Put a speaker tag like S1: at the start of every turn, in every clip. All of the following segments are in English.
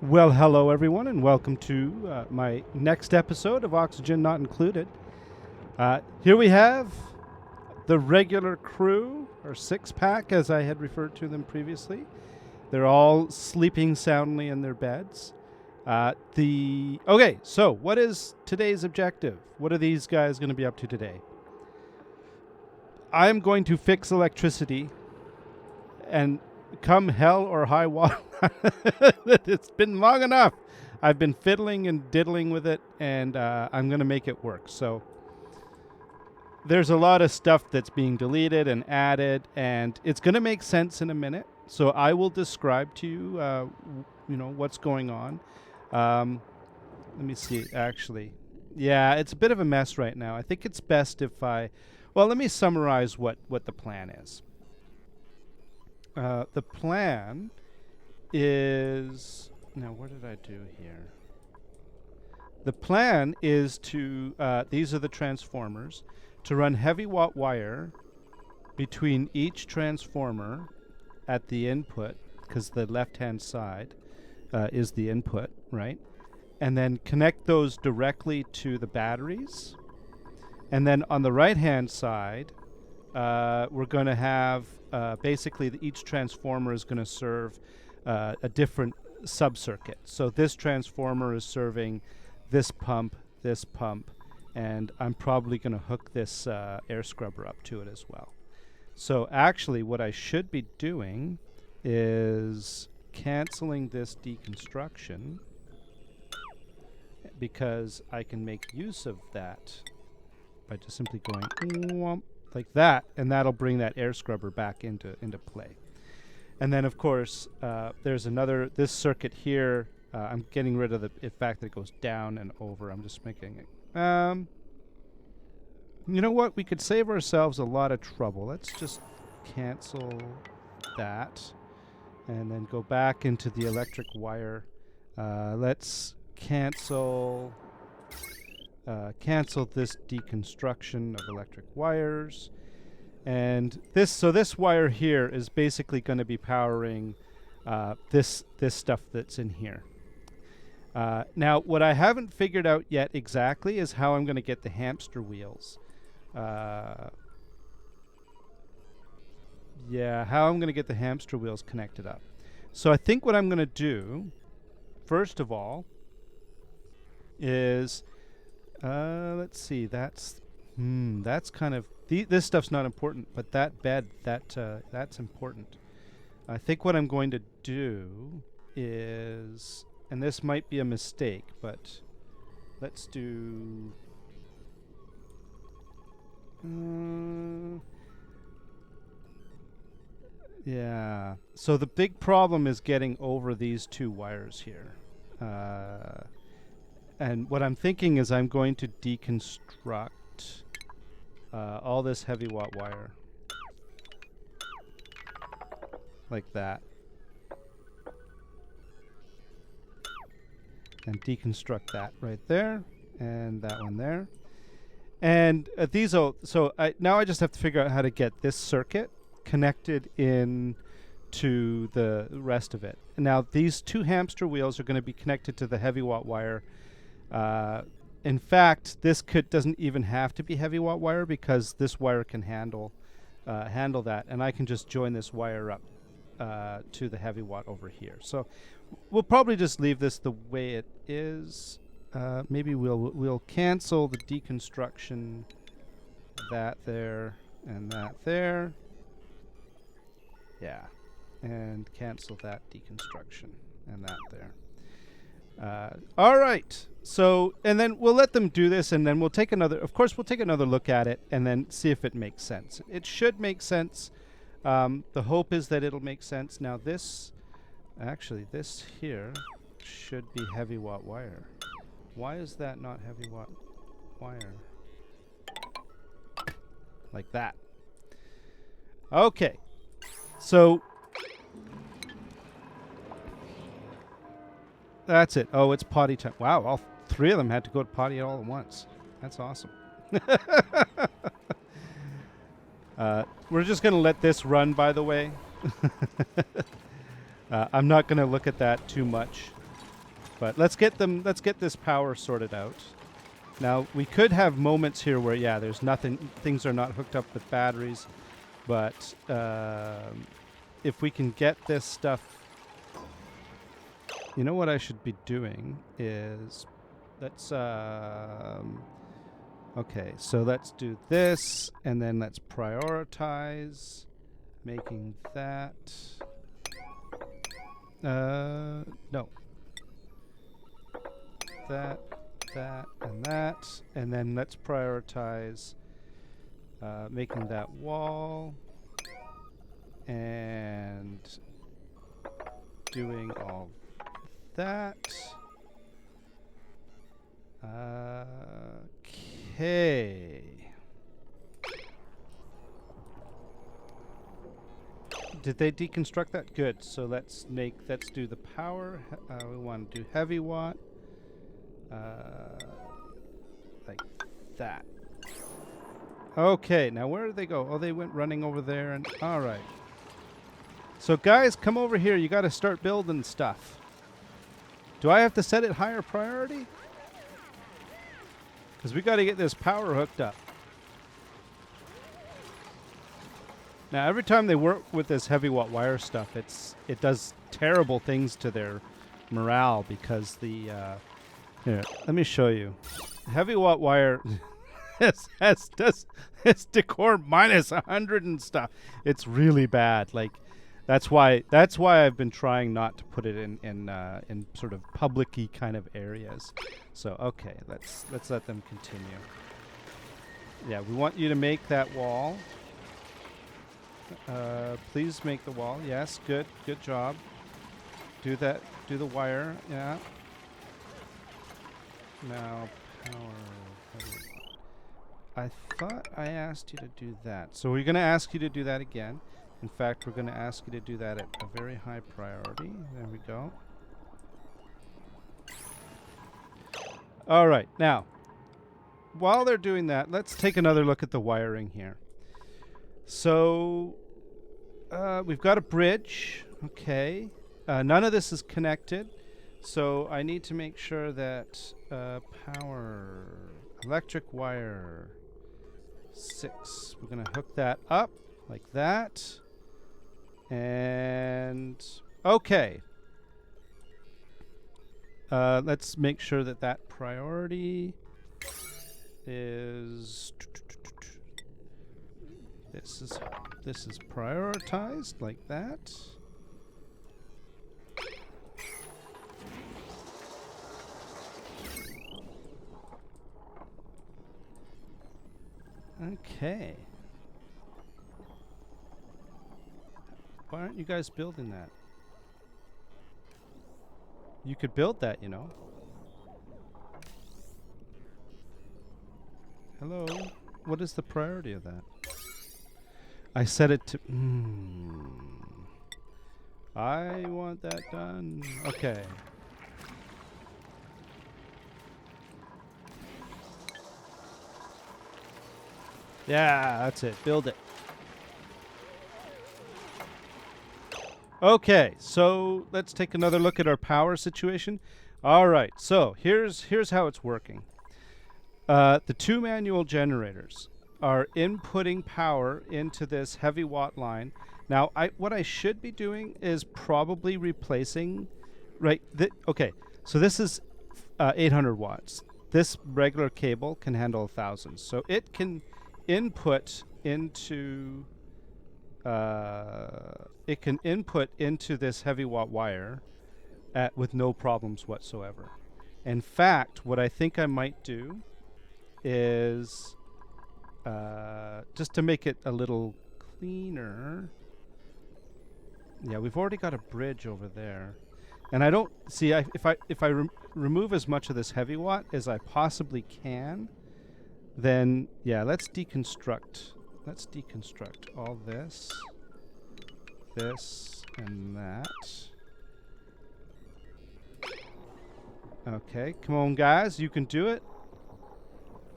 S1: Well, hello everyone, and welcome to my next episode of Oxygen Not Included. Here we have the regular crew, or six-pack, as I had referred to them previously. They're all sleeping soundly in their beds. Okay, so what is today's objective? What are these guys going to be up to today? I'm going to fix electricity, and come hell or high water. It's been long enough. I've been fiddling and diddling with it, and I'm going to make it work. So there's a lot of stuff that's being deleted and added, and it's going to make sense in a minute. So I will describe to you, what's going on. Let me see, actually. Yeah, it's a bit of a mess right now. I think it's best if let me summarize what the plan is. The plan is... Now, what did I do here? The plan is to... these are the transformers. To run heavy watt wire between each transformer at the input, because the left-hand side is the input, right? And then connect those directly to the batteries. And then on the right-hand side, we're going to have... basically, each transformer is going to serve a different sub-circuit. So this transformer is serving this pump, and I'm probably going to hook this air scrubber up to it as well. So actually, what I should be doing is canceling this deconstruction, because I can make use of that by just simply going whomp, like that, and that'll bring that air scrubber back into play. And then, of course, there's this circuit here. I'm getting rid of the fact that it goes down and over. I'm just making it. You know what? We could save ourselves a lot of trouble. Let's just cancel that and then go back into the electric wire. Let's cancel this deconstruction of electric wires. And this wire here is basically going to be powering this stuff that's in here. Now, what I haven't figured out yet exactly is how I'm going to get the hamster wheels. How I'm going to get the hamster wheels connected up. So I think what I'm going to do, first of all, is... let's see. That's kind of... this stuff's not important, but that bed, that's important. I think what I'm going to do is... And this might be a mistake, but let's do... yeah. So the big problem is getting over these two wires here. And what I'm thinking is I'm going to deconstruct all this heavy watt wire. Like that. And deconstruct that right there. And that one there. And now I just have to figure out how to get this circuit connected in to the rest of it. Now these two hamster wheels are going to be connected to the heavy watt wire. In fact, this doesn't even have to be heavy watt wire, because this wire can handle that, and I can just join this wire up to the heavy watt over here. So we'll probably just leave this the way it is. Maybe we'll cancel the deconstruction, that there and that there. Yeah, and cancel that deconstruction and that there. All right. So, and then we'll let them do this, and then we'll take another look at it, and then see if it makes sense. It should make sense. The hope is that it'll make sense. Now this here should be heavy watt wire. Why is that not heavy watt wire? Like that. Okay. So that's it. Oh, it's potty time. Wow, all three of them had to go to potty all at once. That's awesome. We're just going to let this run, by the way. I'm not going to look at that too much. But let's get this power sorted out. Now, we could have moments here where, yeah, there's nothing, things are not hooked up with batteries. But if we can get this stuff, you know what I should be doing is, let's, okay, so let's do this, and then let's prioritize making that. No. That, and then let's prioritize making that wall and doing all that. Okay. Did they deconstruct that? Good. So let's do the power. We want to do heavy watt. Like that. Okay, now where did they go? Oh, they went running over there, and all right. So guys, come over here. You got to start building stuff. Do I have to set it higher priority? Because we got to get this power hooked up. Now, every time they work with this heavy watt wire stuff, it does terrible things to their morale because the here, let me show you. Heavy watt wire it's decor minus 100 and stuff. It's really bad. Like that's why I've been trying not to put it in sort of public-y kind of areas. So okay, let's let them continue. Yeah, we want you to make that wall. Please make the wall. Yes, good job. Do that. Do the wire. Yeah. Now power. I thought I asked you to do that. So we're going to ask you to do that again. In fact, we're going to ask you to do that at a very high priority. There we go. All right. Now, while they're doing that, let's take another look at the wiring here. So we've got a bridge. Okay. None of this is connected. So I need to make sure that power, electric wire 6. We're going to hook that up like that. And okay. Let's make sure that that priority is this is prioritized like that. Okay. Why aren't you guys building that? You could build that, you know. Hello? What is the priority of that? I set it to... I want that done. Okay. Yeah, that's it. Build it. Okay, so let's take another look at our power situation. All right, so here's how it's working. The 2 manual generators are inputting power into this heavy watt line. Now, what I should be doing is probably replacing, right? Okay, so this is 800 watts. This regular cable can handle 1,000, so it can input into this heavy watt wire with no problems whatsoever. In fact, what I think I might do is just to make it a little cleaner. Yeah, we've already got a bridge over there, and I don't see if I remove as much of this heavy watt as I possibly can. Then, yeah, let's deconstruct. Let's deconstruct all this, and that. Okay, come on, guys. You can do it.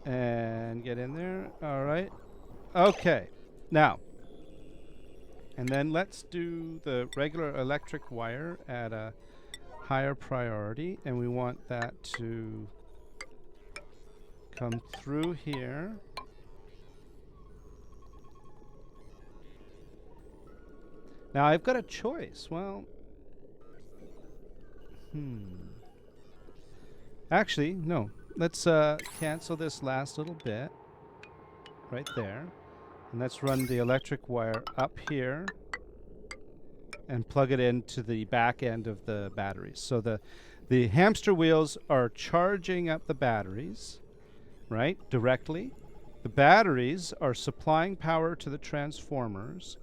S1: And get in there. All right. Okay. Now, and then let's do the regular electric wire at a higher priority, and we want that to come through here. Now I've got a choice. Well, actually, no. Let's cancel this last little bit right there. And let's run the electric wire up here and plug it into the back end of the batteries. So the hamster wheels are charging up the batteries, right, directly. The batteries are supplying power to the transformers,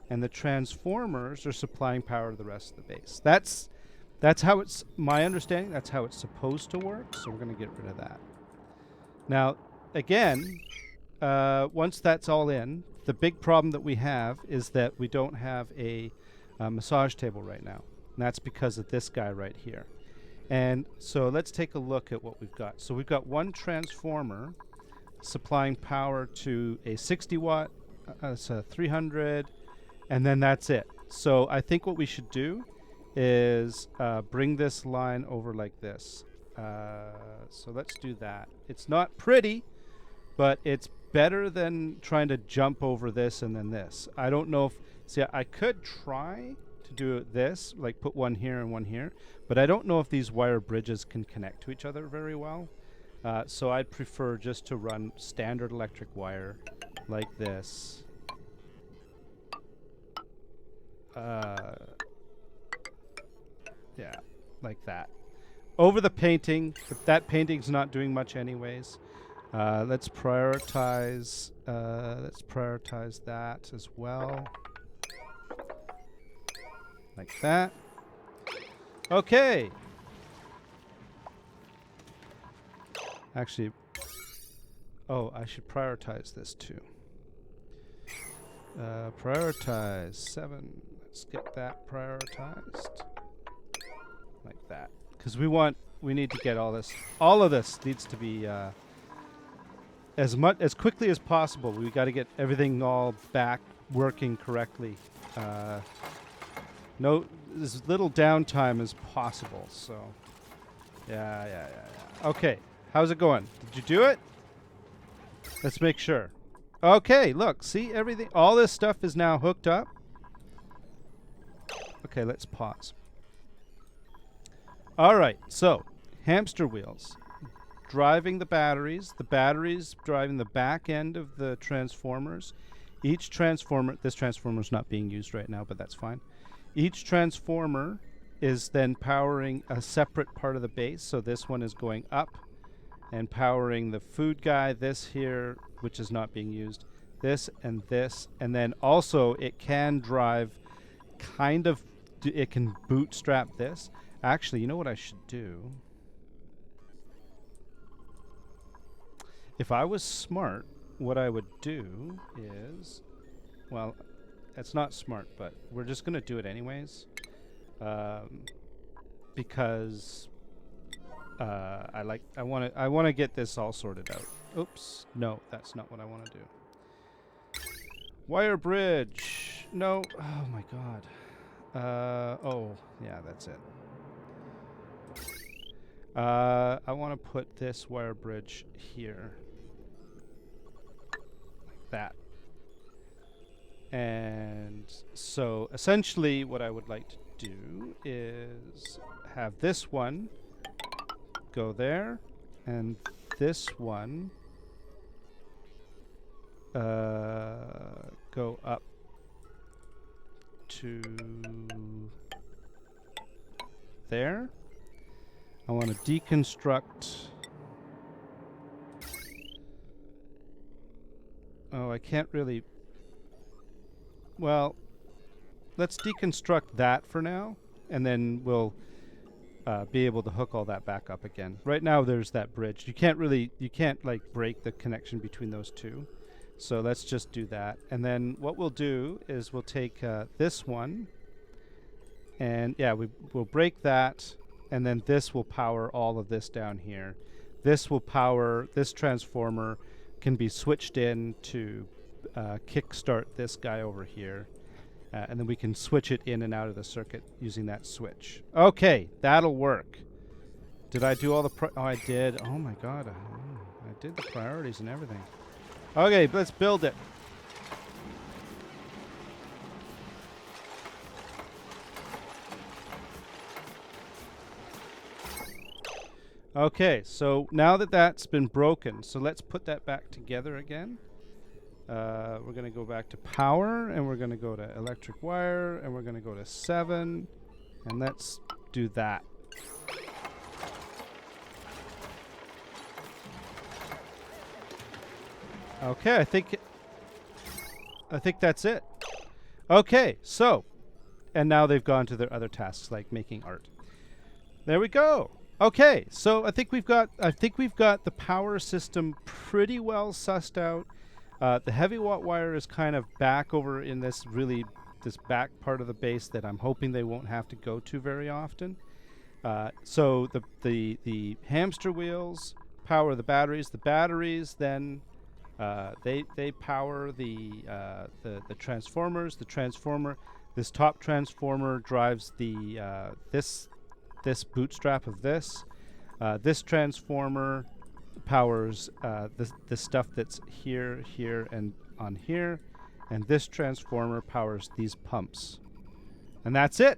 S1: and the transformers are supplying power to the rest of the base. That's how it's, my understanding, that's how it's supposed to work, so we're going to get rid of that. Now, again, once that's all in, the big problem that we have is that we don't have a massage table right now. And that's because of this guy right here. And so let's take a look at what we've got. So we've got one transformer supplying power to a 60 watt, so 300, and then that's it. So I think what we should do is bring this line over like this. So let's do that. It's not pretty, but it's better than trying to jump over this and then this. I don't know if, see, I could try to do this, like put one here and one here, but I don't know if these wire bridges can connect to each other very well. So I'd prefer just to run standard electric wire like this. Yeah, like that. Over the painting, but that painting's not doing much anyways. Let's prioritize that as well. Like that. Okay. Actually, oh, I should prioritize this too. Prioritize 7. Let's get that prioritized. Like that. Because we need to get all this. All of this needs to be as quickly as possible. We got to get everything all back working correctly. No, as little downtime as possible. So, yeah. Okay, how's it going? Did you do it? Let's make sure. Okay, look, see everything. All this stuff is now hooked up. Okay, let's pause. All right, so hamster wheels driving the batteries driving the back end of the transformers. Each transformer, this transformer is not being used right now, but that's fine. Each transformer is then powering a separate part of the base. So this one is going up and powering the food guy, this here, which is not being used, this, and then also it can drive kind of, it can bootstrap this. Actually, you know what I should do? If I was smart, what I would do is, well, it's not smart, but we're just going to do it anyways, because I want to get this all sorted out. Oops, no, that's not what I want to do. Wire bridge. No, oh my god. Oh, yeah, that's it. I want to put this wire bridge here. Like that. And so essentially what I would like to do is have this one go there and this one go up to there. I want to deconstruct. Oh, I can't really. Well, let's deconstruct that for now, and then we'll be able to hook all that back up again. Right now, there's that bridge. You can't like break the connection between those two. So let's just do that. And then what we'll do is we'll take this one, and yeah, we'll break that, and then this will power all of this down here. This will power, this transformer can be switched in to kickstart this guy over here. And then we can switch it in and out of the circuit using that switch. Okay, that'll work. Did I do all the oh, I did. Oh my god. I did the priorities and everything. Okay, let's build it. Okay, so now that that's been broken, so let's put that back together again. We're going to go back to power, and we're going to go to electric wire, and we're going to go to 7, and let's do that. Okay, I think that's it. Okay, so, and now they've gone to their other tasks like making art. There we go. Okay, so I think we've got the power system pretty well sussed out. The heavy watt wire is kind of back over in this back part of the base that I'm hoping they won't have to go to very often. So the hamster wheels power the batteries. The batteries then they power the transformers. The transformer, this top transformer drives the this bootstrap of this. This transformer powers the stuff that's here, and on here. And this transformer powers these pumps. And that's it.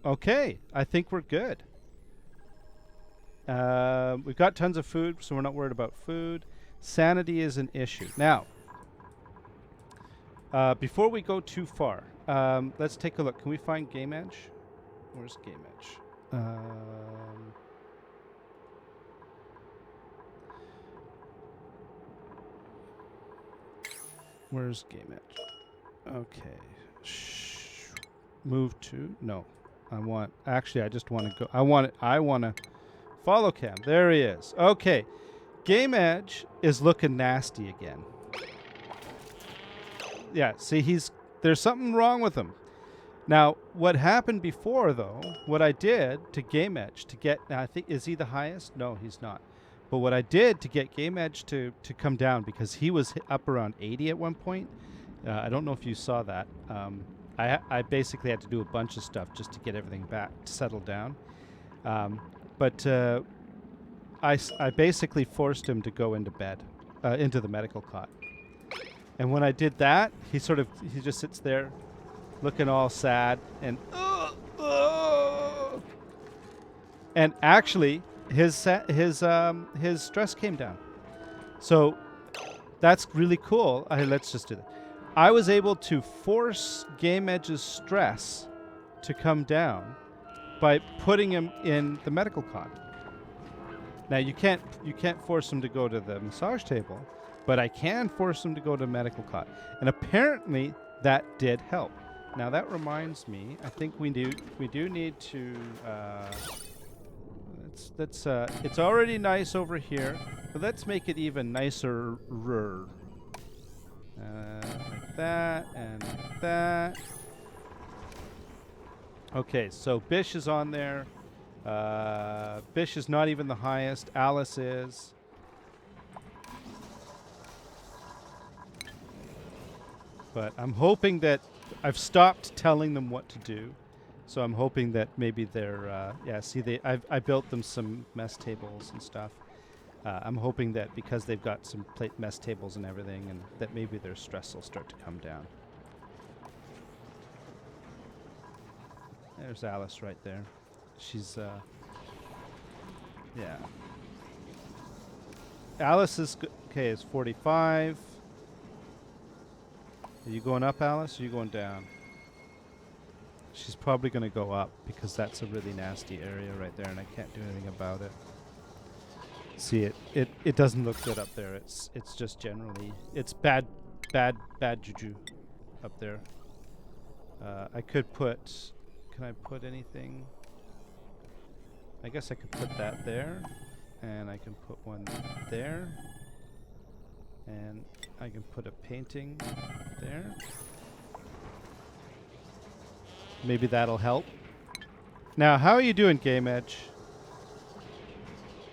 S1: Okay, I think we're good. We've got tons of food, so we're not worried about food. Sanity is an issue. Now, before we go too far, let's take a look. Can we find Game Edge? Where's Game Edge? Where's Game Edge? Okay. Move to? No. I just want to go. I want to follow cam. There he is. Okay. Game Edge is looking nasty again. Yeah, see, there's something wrong with him. Now, what happened before, though, what I did to Game Edge to get, now I think, is he the highest? No, he's not. But what I did to get Game Edge to come down, because he was up around 80 at one point. I don't know if you saw that. I basically had to do a bunch of stuff just to get everything back settled down. But I basically forced him to go into bed, into the medical cot. And when I did that, he just sits there looking all sad and and actually his stress came down. So that's really cool. Let's just do that. I was able to force Game Edge's stress to come down by putting him in the medical cot. Now you can't force him to go to the massage table, but I can force him to go to the medical cot. And apparently that did help. Now that reminds me, I think we do need to let's it's already nice over here, but let's make it even nicer. Like that and like that. Okay, so Bish is on there. Bish is not even the highest. Alice is. But I'm hoping that I've stopped telling them what to do. So I'm hoping that maybe they're, I built them some mess tables and stuff. I'm hoping that because they've got some mess tables and everything, and that maybe their stress will start to come down. There's Alice right there. She's, yeah. Alice is, is 45. Are you going up, Alice, or are you going down? She's probably going to go up because that's a really nasty area right there, and I can't do anything about it. See, it doesn't look good up there. It's just generally, it's bad juju up there. I could put, can I put anything? I guess I could put that there, and I can put one there, and I can put a painting there. Maybe that'll help. Now, how are you doing, Game Edge?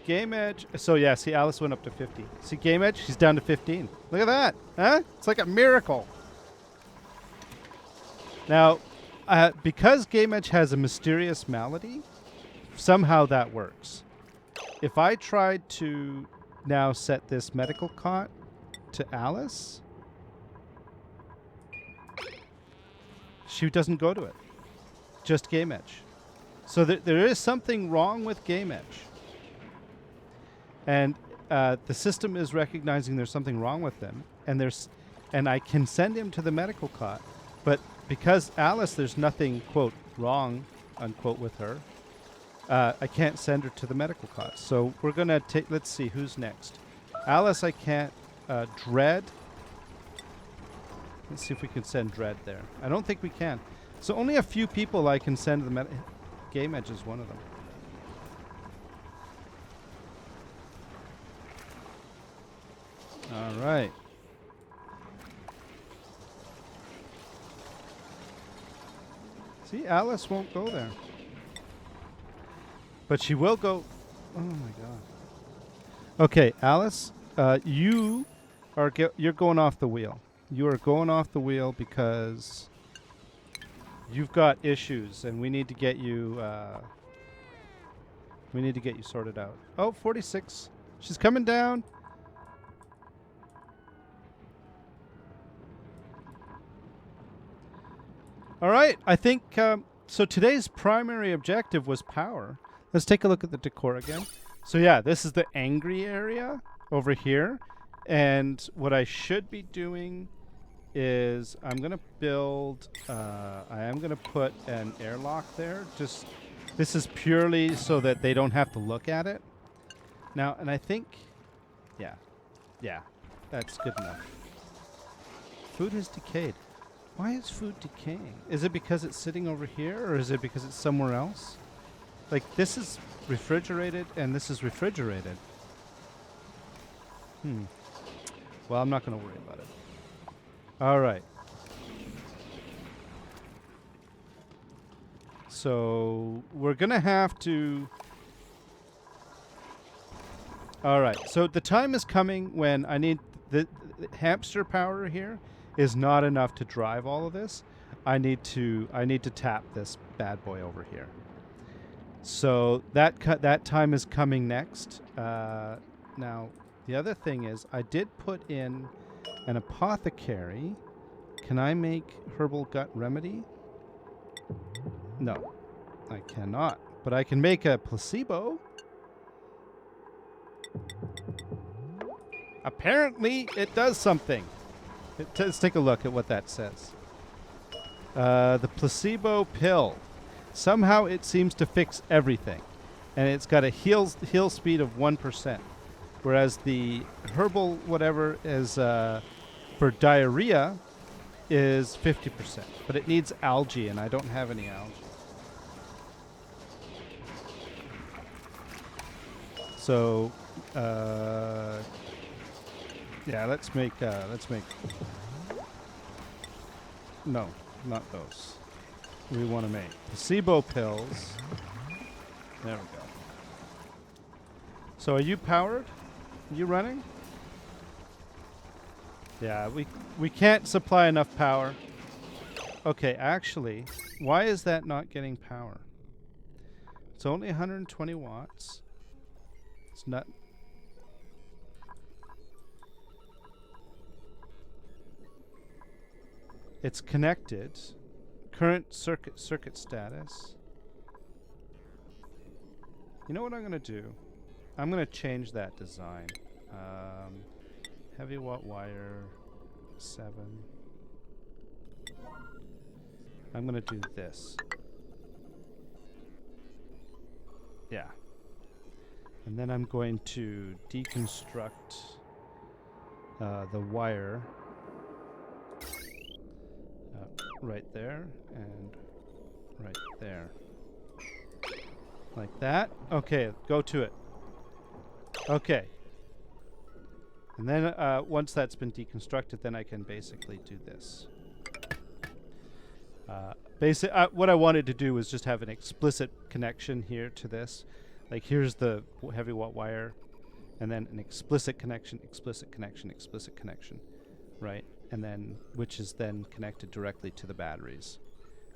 S1: Game Edge. So yeah, see, Alice went up to 50. See, Game Edge, she's down to 15. Look at that, huh? It's like a miracle. Now, because Game Edge has a mysterious malady, somehow that works. If I tried to now set this medical cot to Alice, she doesn't go to it. Just Game Edge. So there is something wrong with Game Edge. And the system is recognizing there's something wrong with them. And I can send him to the medical cot. But because Alice, there's nothing, quote, wrong, unquote, with her, I can't send her to the medical cot. So we're going to take, let's see, who's next? Alice, I can't. Dread. Let's see if we can send Dread there. I don't think we can. So only a few people I can send to the Game Edge is one of them. All right. See, Alice won't go there. But she will go. Oh my god. Okay, Alice, you're going off the wheel. You are going off the wheel because you've got issues, and we need to get you. We need to get you sorted out. Oh, 46. She's coming down. All right, I think so. Today's primary objective was power. Let's take a look at the decor again. So yeah, this is the angry area over here, and what I should be doing is I'm gonna build. I am gonna put an airlock there. Just this is purely so that they don't have to look at it. Now, and I think, yeah, that's good enough. Food has decayed. Why is food decaying? Is it because it's sitting over here, or is it because it's somewhere else? Like, this is refrigerated, and this is refrigerated. Well, I'm not going to worry about it. All right. So, we're going to have to... All right. So, the time is coming when I need... The hamster power here is not enough to drive all of this. I need to tap this bad boy over here. So that time is coming next. Now the other thing is I did put in an apothecary. Can I make herbal gut remedy? No, I cannot. But I can make a placebo. Apparently it does something. Let's take a look at what that says. The placebo pill. Somehow it seems to fix everything. And it's got a heal speed of 1%. Whereas the herbal whatever is for diarrhea is 50%. But it needs algae, and I don't have any algae. So, yeah, let's make... No, not those. We want to make placebo pills. There we go. So are you powered? Are you running? Yeah, we can't supply enough power. Okay, actually, why is that not getting power? It's only 120 watts. It's not... It's connected. Current circuit status. You know what I'm going to do? I'm going to change that design. Heavy watt wire 7. I'm going to do this. Yeah. And then I'm going to deconstruct the wire right there and right there. Like that. Okay, go to it. Okay. And then once that's been deconstructed, then I can basically do this. What I wanted to do was just have an explicit connection here to this. Like here's the heavy watt wire, and then an explicit connection, explicit connection, explicit connection, right? And then which is then connected directly to the batteries.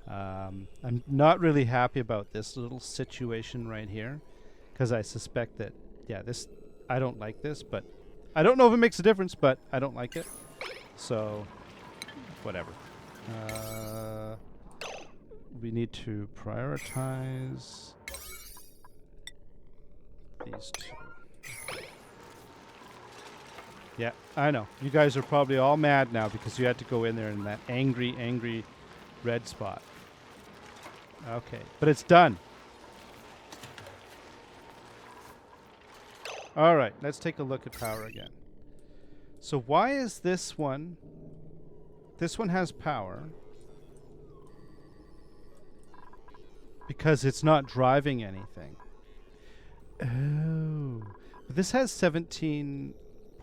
S1: I'm not really happy about this little situation right here, because I suspect that, yeah, I don't like this, but I don't know if it makes a difference, but I don't like it. So, whatever. We need to prioritize these two. Yeah, I know. You guys are probably all mad now because you had to go in there in that angry red spot. Okay, but it's done. All right, let's take a look at power again. So why is this one... This one has power. Because it's not driving anything. Oh. But this has 17.7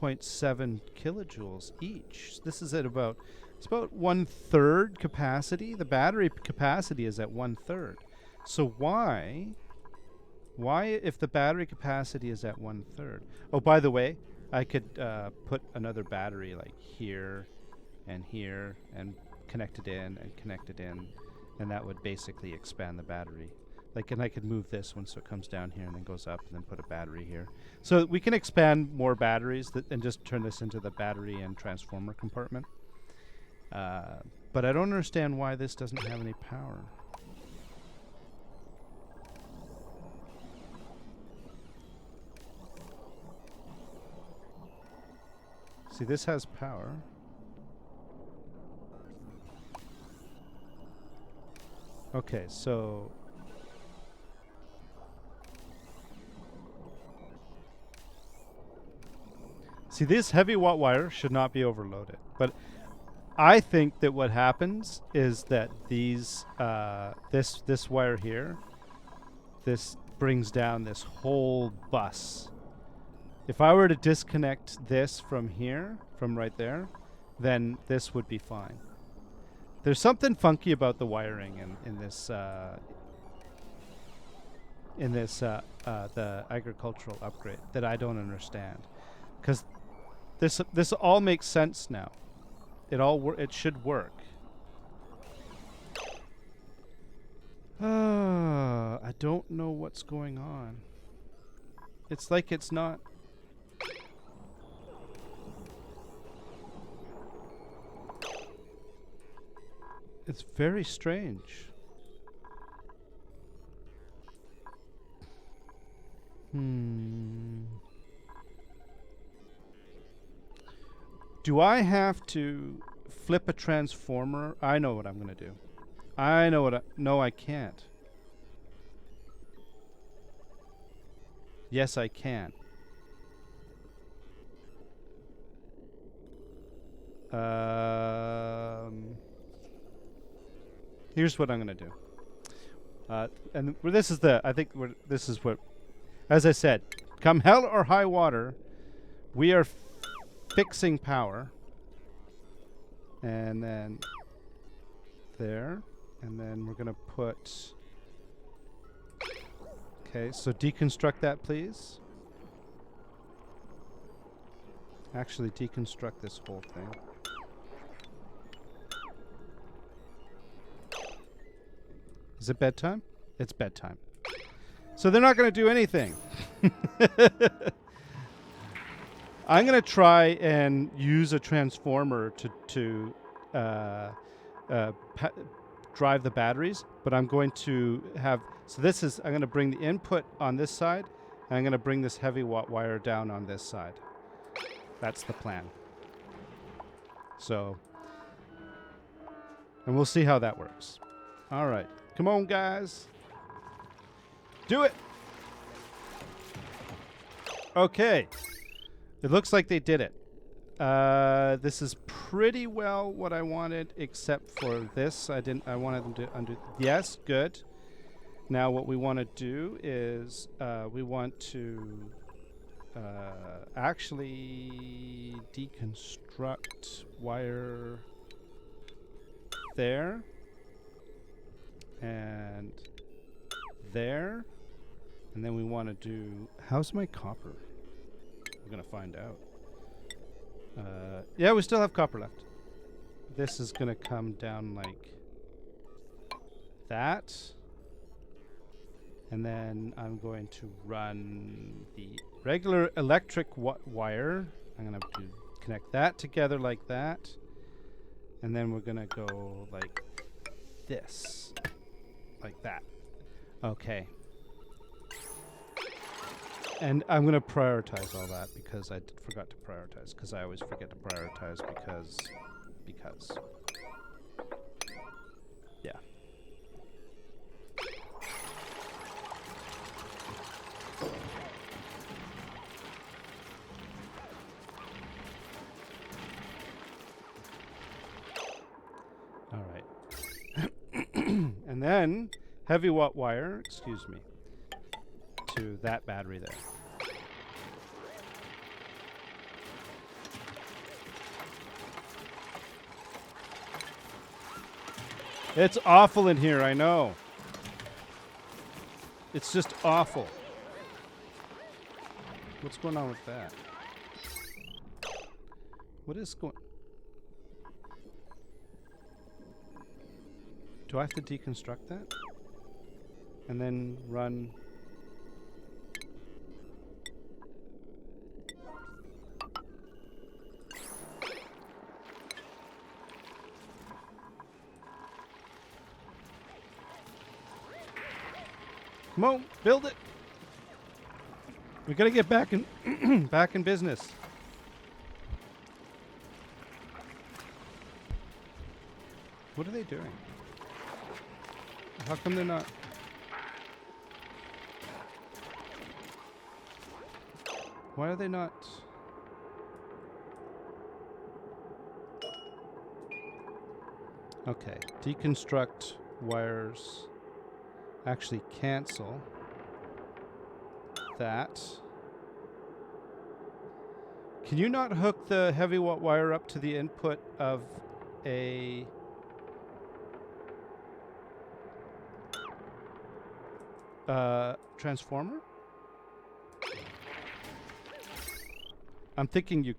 S1: kilojoules each. This is at about... It's about 1/3 capacity. The battery capacity is at 1/3. So why, if the battery capacity is at 1/3? Oh, by the way, I could put another battery like here and connect it in, and that would basically expand the battery. Like, and I could move this one so it comes down here and then goes up and then put a battery here. So we can expand more batteries and just turn this into the battery and transformer compartment. But I don't understand why this doesn't have any power. See, this has power. Okay, so... See, this heavy watt wire should not be overloaded, but I think that what happens is that these, this wire here, this brings down this whole bus. If I were to disconnect this from here, from right there, then this would be fine. There's something funky about the wiring in this, the agricultural upgrade that I don't understand, because this all makes sense now. It should work. I don't know what's going on. It's like it's not. It's very strange. Do I have to flip a transformer? I know what I'm going to do. No, I can't. Yes, I can. Here's what I'm going to do. And this is this is what, as I said, come hell or high water, we are fixing power. And then there. And then we're going to put... Okay, so deconstruct that, please. Actually, deconstruct this whole thing. Is it bedtime? It's bedtime. So they're not going to do anything. I'm going to try and use a transformer to drive the batteries, but I'm going to have... So this is... I'm going to bring the input on this side, and I'm going to bring this heavy watt wire down on this side. That's the plan. So... And we'll see how that works. All right. Come on, guys. Do it! Okay. It looks like they did it. This is pretty well what I wanted, except for this. I wanted them to undo... Yes, good. Now what we want to do is we want to actually deconstruct wire there and there, and then we want to do... How's my copper? We're going to find out. Yeah, we still have copper left. This is going to come down like that. And then I'm going to run the regular electric wire. I'm going to connect that together like that. And then we're going to go like this. Like that. Okay. And I'm going to prioritize all that because I forgot to prioritize. Because I always forget to prioritize because. Yeah. All right. And then heavy watt wire, excuse me, to that battery there. It's awful in here, I know. It's just awful. What's going on with that? What is going... Do I have to deconstruct that? And then run... Come on, build it. We gotta get back in back in business. What are they doing? How come they're not? Why are they not? Okay, deconstruct wires. Actually cancel that. Can you not hook the heavy watt wire up to the input of a transformer? I'm thinking you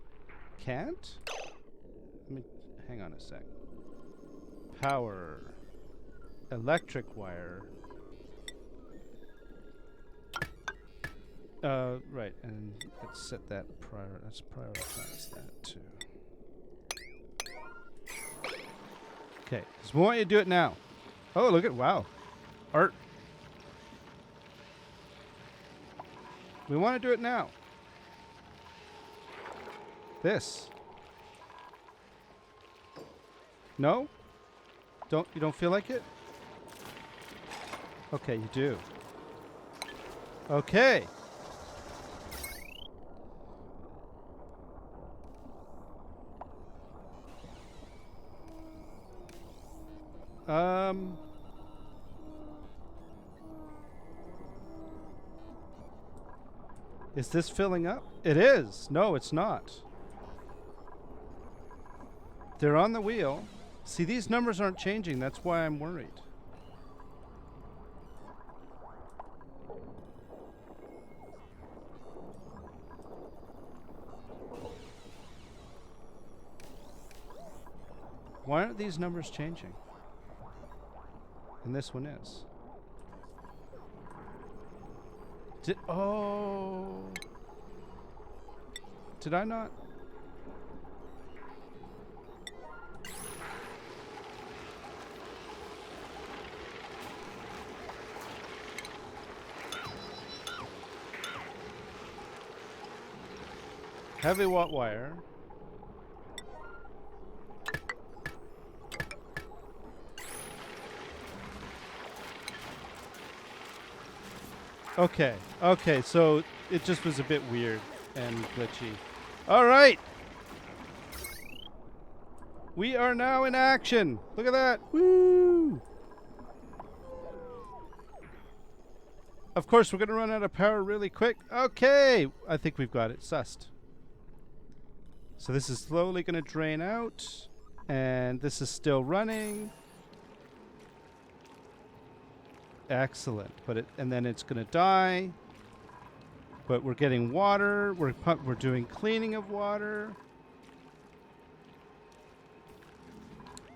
S1: can't? Let me hang on a sec. Power. Electric wire. Right, and let's set that let's prioritize that too. Okay, so we want you to do it now. Oh, look at, wow. Art. We want to do it now. This. No? You don't feel like it? Okay, you do. Okay. Is this filling up? It is. No, it's not. They're on the wheel. See, these numbers aren't changing. That's why I'm worried. Why aren't these numbers changing? And this one is. Oh. Did I not? Heavy watt wire. Okay, okay, so it just was a bit weird and glitchy. All right. We are now in action. Look at that. Woo! Of course, we're going to run out of power really quick. Okay, I think we've got it sussed. So this is slowly going to drain out, and this is still running. Excellent, and then it's going to die. But we're getting water. We're doing cleaning of water.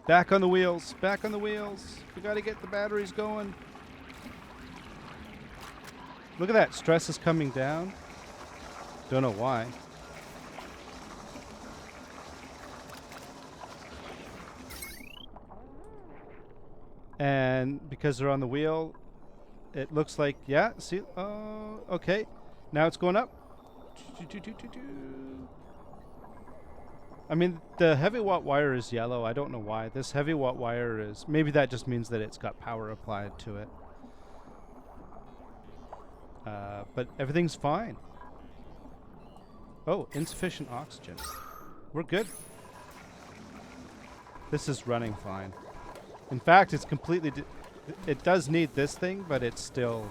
S1: Back on the wheels. Back on the wheels. We got to get the batteries going. Look at that. Stress is coming down. Don't know why. And because they're on the wheel, it looks like, yeah, see, okay. Now it's going up. I mean, the heavy watt wire is yellow. I don't know why. This heavy watt wire is, maybe that just means that it's got power applied to it. But everything's fine. Oh, insufficient oxygen. We're good. This is running fine. In fact, it's completely... it does need this thing, but it's still...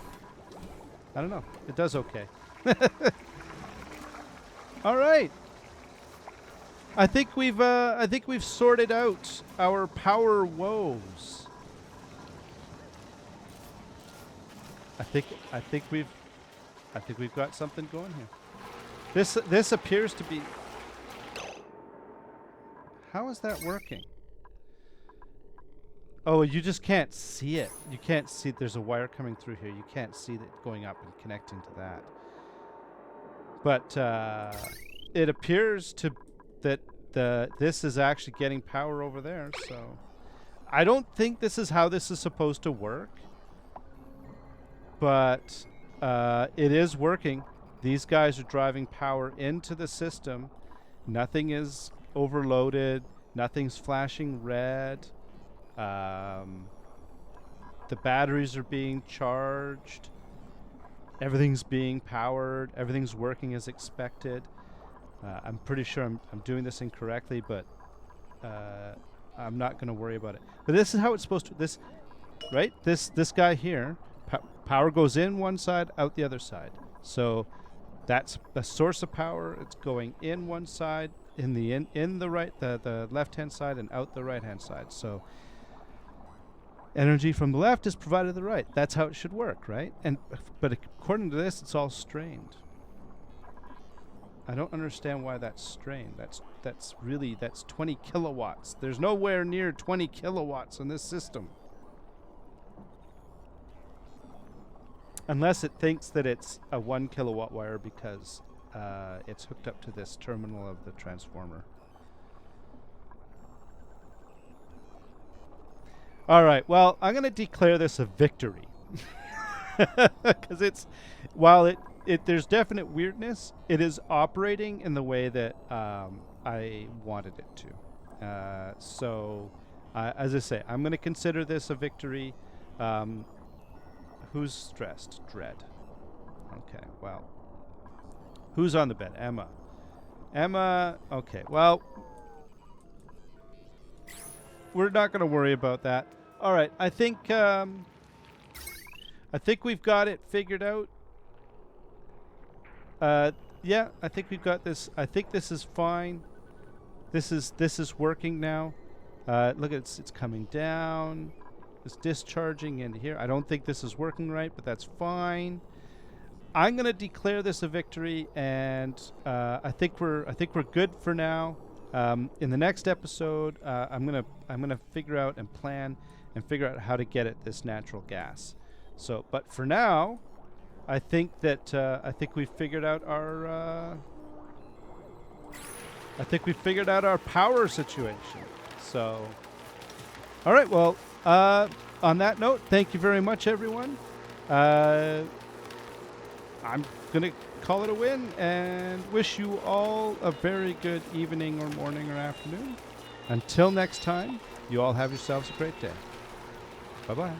S1: I don't know. It does okay. All right. I think we've sorted out our power woes. I think we've got something going here. This appears to be... How is that working? Oh, you just can't see it. You can't see there's a wire coming through here. You can't see that going up and connecting to that. But it appears to that this is actually getting power over there. So I don't think this is how this is supposed to work. But it is working. These guys are driving power into the system. Nothing is overloaded. Nothing's flashing red. The batteries are being charged. Everything's being powered. Everything's working as expected. I'm pretty sure I'm doing this incorrectly, but I'm not going to worry about it. But this is how it's supposed to. This guy here, power goes in one side, out the other side. So that's the source of power. It's going in one side, in the right, the left-hand side, and out the right-hand side. So energy from the left is provided to the right. That's how it should work, right? But according to this, it's all strained. I don't understand why that's strained. That's 20 kilowatts. There's nowhere near 20 kilowatts in this system. Unless it thinks that it's a 1 kilowatt wire because it's hooked up to this terminal of the transformer. All right, well, I'm going to declare this a victory. Because while there's definite weirdness, it is operating in the way that I wanted it to. So, as I say, I'm going to consider this a victory. Who's stressed? Dread. Okay, well. Who's on the bed? Emma. Emma, okay, well. We're not going to worry about that. All right, I think we've got it figured out. Yeah, I think we've got this. I think this is fine. This is working now. Look, it's coming down. It's discharging into here. I don't think this is working right, but that's fine. I'm gonna declare this a victory, and I think we're good for now. In the next episode, I'm gonna figure out and plan and figure out how to get at this natural gas. So, but for now, I think we figured out our power situation. So, all right. Well, on that note, thank you very much, everyone. I'm gonna call it a win and wish you all a very good evening or morning or afternoon. Until next time, you all have yourselves a great day. Bye-bye.